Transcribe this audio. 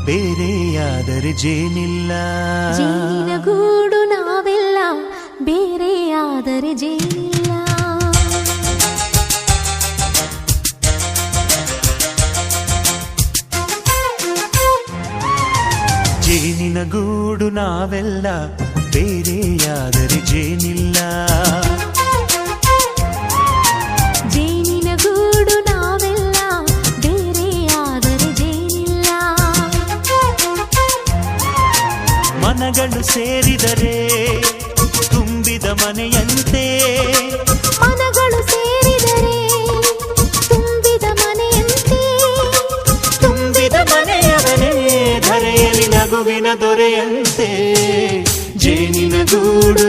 ಬೇರೆಯಾದರೆ ಜೇನಿಲ್ಲ. ಜೇನಿನ ಗೂಡು ನಾವೆಲ್ಲ, ಬೇರೆಯಾದರೆ ಜೇನಿಲ್ಲ. ಜೇನಿನ ಗೂಡು ನಾವೆಲ್ಲ, ಬೇರೆಯಾದರೆ ಜೇನಿಲ್ಲ. ಜೇನಿನ ಗೂಡು ನಾವೆಲ್ಲ, ಬೇರೆಯಾದರೆ ಜೇನಿಲ್ಲ. ಮನಗಳು ಸೇರಿದರೆ ತುಂಬಿದ ಮನೆಯಂತೆ. ಮನಗಳು ಸೇರಿದರೆ ತುಂಬಿದ ಮನೆಯಂತೆ. ತುಂಬಿದ ಮನೆಯವನೇ ಧರೆಯಲ್ಲಿ ನಗುವಿನ ದೊರೆಯಂತೆ. ಜೇನಿನ ಗೂಡು